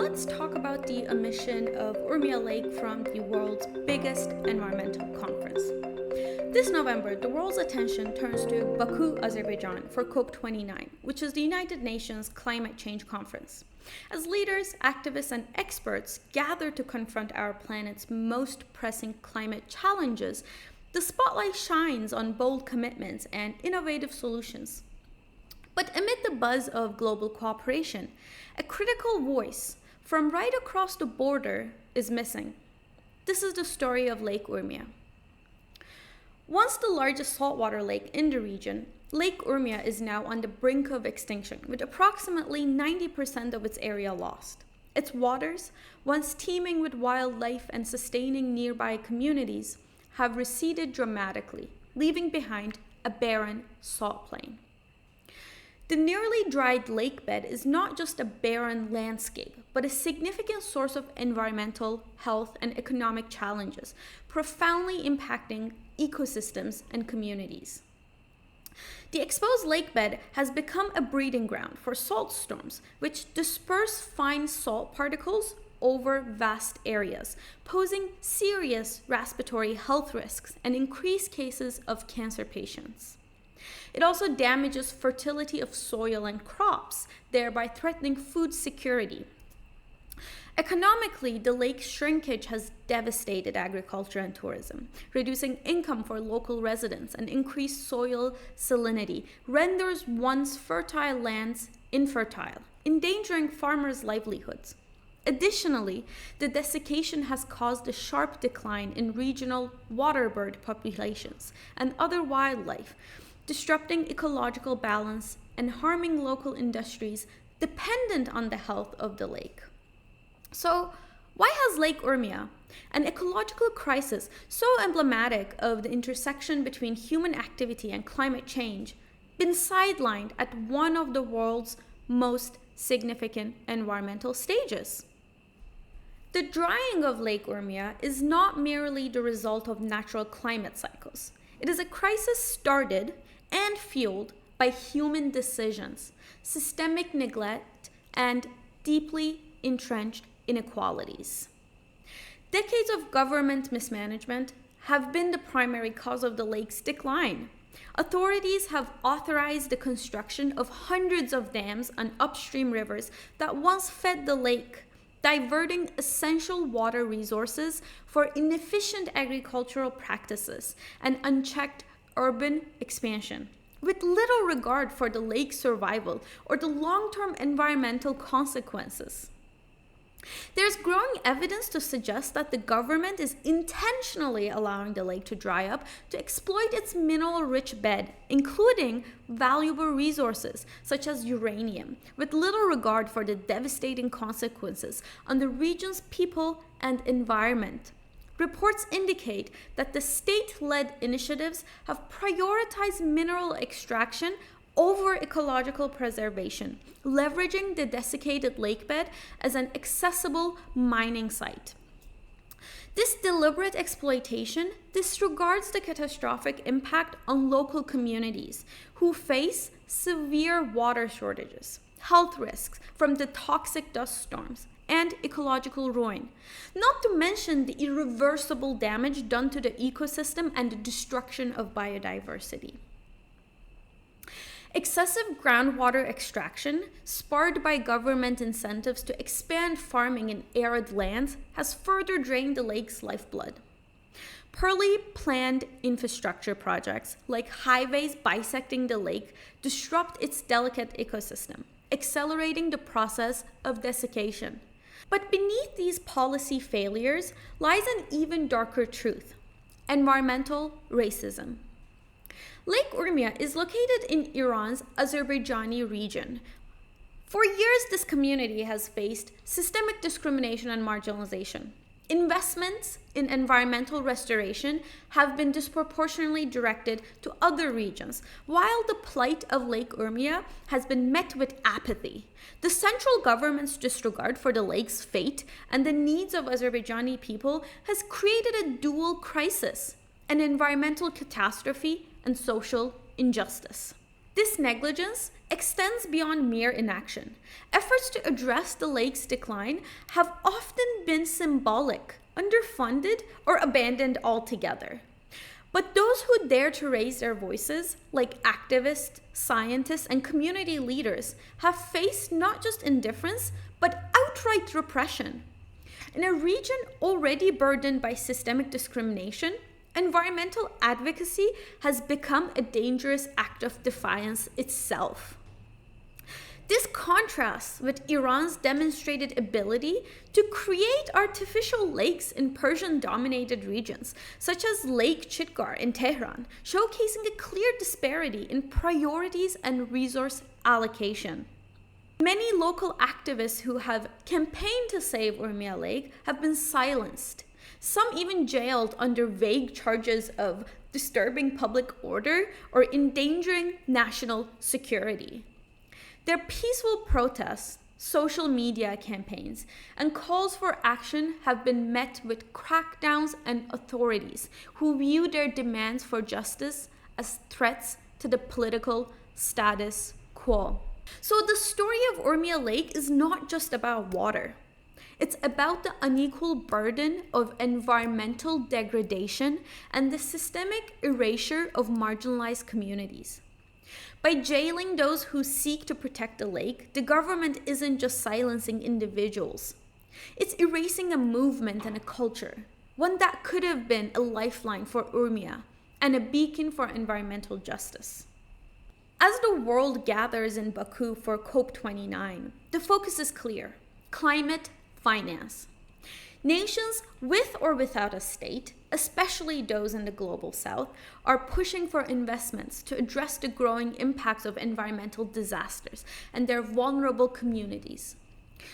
let's talk about the emission of Urmia Lake from the world's biggest environmental conference. This November, the world's attention turns to Baku, Azerbaijan for COP29, which is the United Nations Climate Change Conference. As leaders, activists, and experts gather to confront our planet's most pressing climate challenges, the spotlight shines on bold commitments and innovative solutions. But amid the buzz of global cooperation, a critical voice from right across the border is missing. This is the story of Lake Urmia. Once the largest saltwater lake in the region, Lake Urmia is now on the brink of extinction, with approximately 90% of its area lost. Its waters, once teeming with wildlife and sustaining nearby communities, have receded dramatically, leaving behind a barren salt plain. The nearly dried lake bed is not just a barren landscape, but a significant source of environmental, health, and economic challenges, profoundly impacting ecosystems and communities. The exposed lake bed has become a breeding ground for salt storms, which disperse fine salt particles over vast areas, posing serious respiratory health risks and increased cases of cancer patients. It also damages fertility of soil and crops, thereby threatening food security. Economically, the lake's shrinkage has devastated agriculture and tourism, reducing income for local residents and increased soil salinity, renders once fertile lands infertile, endangering farmers' livelihoods. Additionally, the desiccation has caused a sharp decline in regional waterbird populations and other wildlife, disrupting ecological balance and harming local industries dependent on the health of the lake. So, why has Lake Urmia, an ecological crisis so emblematic of the intersection between human activity and climate change, been sidelined at one of the world's most significant environmental stages? The drying of Lake Urmia is not merely the result of natural climate cycles. It is a crisis started and fueled by human decisions, systemic neglect, and deeply entrenched inequalities. Decades of government mismanagement have been the primary cause of the lake's decline. Authorities have authorized the construction of hundreds of dams on upstream rivers that once fed the lake, diverting essential water resources for inefficient agricultural practices and unchecked urban expansion, with little regard for the lake's survival or the long-term environmental consequences. There's growing evidence to suggest that the government is intentionally allowing the lake to dry up to exploit its mineral-rich bed, including valuable resources such as uranium, with little regard for the devastating consequences on the region's people and environment. Reports indicate that the state-led initiatives have prioritized mineral extraction over ecological preservation, leveraging the desiccated lakebed as an accessible mining site. This deliberate exploitation disregards the catastrophic impact on local communities who face severe water shortages, health risks from the toxic dust storms, and ecological ruin, not to mention the irreversible damage done to the ecosystem and the destruction of biodiversity. Excessive groundwater extraction, spurred by government incentives to expand farming in arid lands, has further drained the lake's lifeblood. Poorly planned infrastructure projects, like highways bisecting the lake, disrupt its delicate ecosystem, accelerating the process of desiccation. But beneath these policy failures lies an even darker truth: environmental racism. Lake Urmia is located in Iran's Azerbaijani region. For years, this community has faced systemic discrimination and marginalization. Investments in environmental restoration have been disproportionately directed to other regions, while the plight of Lake Urmia has been met with apathy. The central government's disregard for the lake's fate and the needs of Azerbaijani people has created a dual crisis: an environmental catastrophe and social injustice. This negligence extends beyond mere inaction. Efforts to address the lake's decline have often been symbolic, underfunded, or abandoned altogether. But those who dare to raise their voices, like activists, scientists, and community leaders, have faced not just indifference, but outright repression. In a region already burdened by systemic discrimination, environmental advocacy has become a dangerous act of defiance itself. This contrasts with Iran's demonstrated ability to create artificial lakes in Persian-dominated regions, such as Lake Chitgar in Tehran, showcasing a clear disparity in priorities and resource allocation. Many local activists who have campaigned to save Urmia Lake have been silenced, some even jailed under vague charges of disturbing public order or endangering national security. Their peaceful protests, social media campaigns, and calls for action have been met with crackdowns and authorities who view their demands for justice as threats to the political status quo. So the story of Urmia Lake is not just about water. It's about the unequal burden of environmental degradation and the systemic erasure of marginalized communities. By jailing those who seek to protect the lake, the government isn't just silencing individuals. It's erasing a movement and a culture, one that could have been a lifeline for Urmia and a beacon for environmental justice. As the world gathers in Baku for COP29, the focus is clear: climate finance. Nations with or without a state, especially those in the global south, are pushing for investments to address the growing impacts of environmental disasters and their vulnerable communities.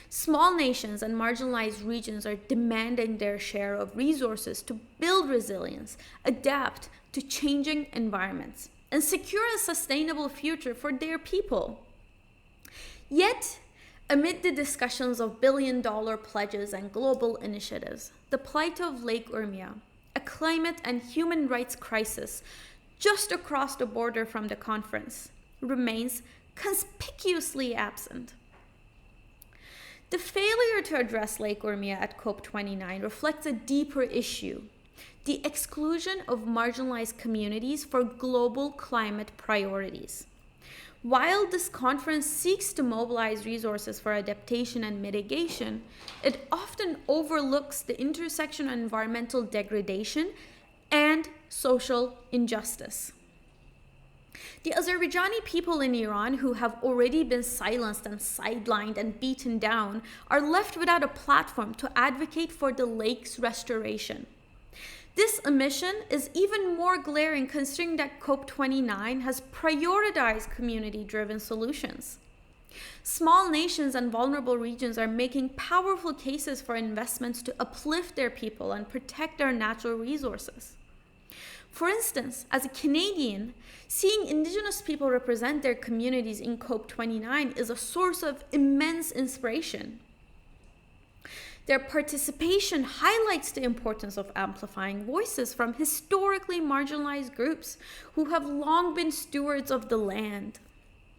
Small nations and marginalized regions are demanding their share of resources to build resilience, adapt to changing environments, and secure a sustainable future for their people. Yet, amid the discussions of billion-dollar pledges and global initiatives, the plight of Lake Urmia, a climate and human rights crisis just across the border from the conference, remains conspicuously absent. The failure to address Lake Urmia at COP29 reflects a deeper issue: the exclusion of marginalized communities for global climate priorities. While this conference seeks to mobilize resources for adaptation and mitigation, it often overlooks the intersection of environmental degradation and social injustice. The Azerbaijani people in Iran, who have already been silenced and sidelined and beaten down, are left without a platform to advocate for the lake's restoration. This omission is even more glaring considering that COP29 has prioritized community-driven solutions. Small nations and vulnerable regions are making powerful cases for investments to uplift their people and protect their natural resources. For instance, as a Canadian, seeing Indigenous people represent their communities in COP29 is a source of immense inspiration. Their participation highlights the importance of amplifying voices from historically marginalized groups who have long been stewards of the land.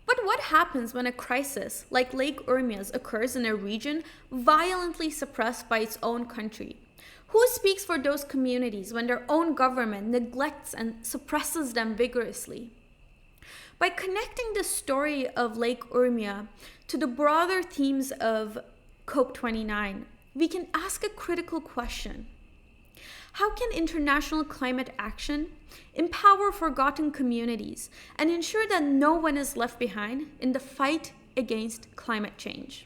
But what happens when a crisis like Lake Urmia's occurs in a region violently suppressed by its own country? Who speaks for those communities when their own government neglects and suppresses them vigorously? By connecting the story of Lake Urmia to the broader themes of COP29, we can ask a critical question. How can international climate action empower forgotten communities and ensure that no one is left behind in the fight against climate change?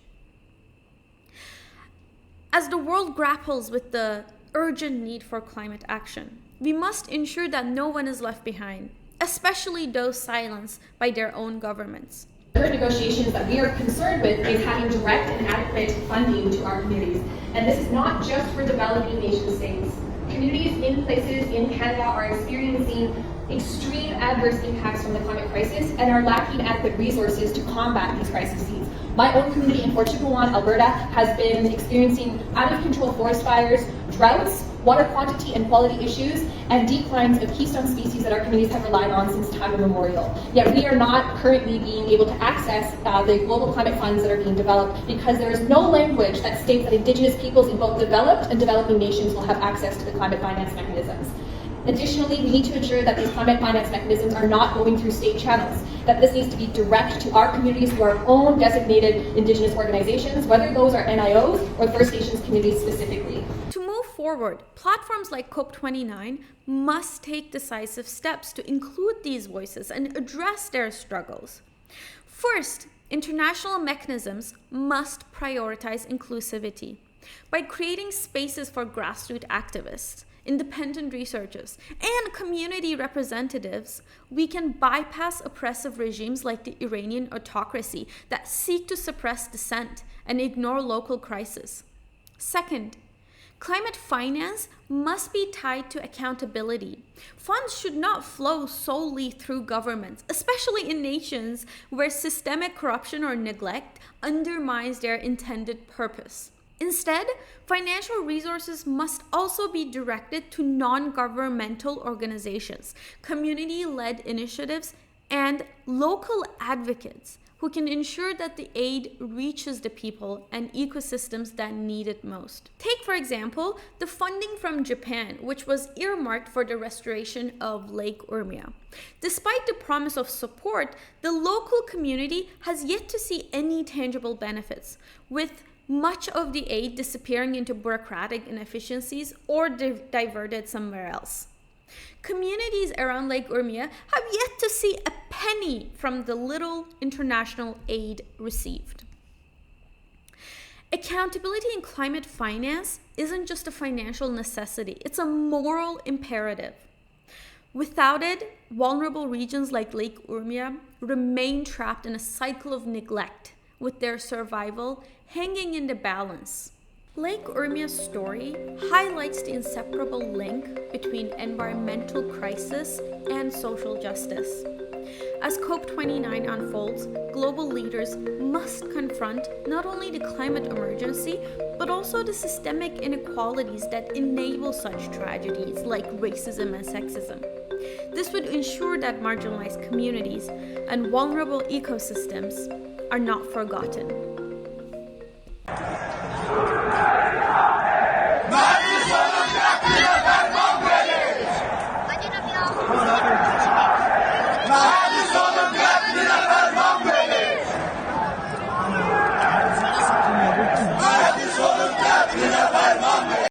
As the world grapples with the urgent need for climate action, we must ensure that no one is left behind, especially those silenced by their own governments. The negotiations that we are concerned with is having direct and adequate funding to our communities. And this is not just for developing nation states. Communities in places in Canada are experiencing extreme adverse impacts from the climate crisis and are lacking adequate resources to combat these crises. My own community in Fort Chipewyan, Alberta, has been experiencing out-of-control forest fires, droughts, water quantity and quality issues, and declines of keystone species that our communities have relied on since time immemorial. Yet we are not currently being able to access the global climate funds that are being developed because there is no language that states that Indigenous peoples in both developed and developing nations will have access to the climate finance mechanisms. Additionally, we need to ensure that these climate finance mechanisms are not going through state channels, that this needs to be direct to our communities through our own designated Indigenous organizations, whether those are NIOs or First Nations communities specifically. To move forward, platforms like COP29 must take decisive steps to include these voices and address their struggles. First, international mechanisms must prioritize inclusivity by creating spaces for grassroots activists, independent researchers, and community representatives. We can bypass oppressive regimes like the Iranian autocracy that seek to suppress dissent and ignore local crises. Second, climate finance must be tied to accountability. Funds should not flow solely through governments, especially in nations where systemic corruption or neglect undermines their intended purpose. Instead, financial resources must also be directed to non-governmental organizations, community-led initiatives, and local advocates who can ensure that the aid reaches the people and ecosystems that need it most. Take, for example, the funding from Japan, which was earmarked for the restoration of Lake Urmia. Despite the promise of support, the local community has yet to see any tangible benefits, with much of the aid disappearing into bureaucratic inefficiencies or diverted somewhere else. Communities around Lake Urmia have yet to see a penny from the little international aid received. Accountability in climate finance isn't just a financial necessity, it's a moral imperative. Without it, vulnerable regions like Lake Urmia remain trapped in a cycle of neglect, with their survival hanging in the balance. Lake Urmia's story highlights the inseparable link between environmental crisis and social justice. As COP29 unfolds, global leaders must confront not only the climate emergency, but also the systemic inequalities that enable such tragedies like racism and sexism. This would ensure that marginalized communities and vulnerable ecosystems are not forgotten.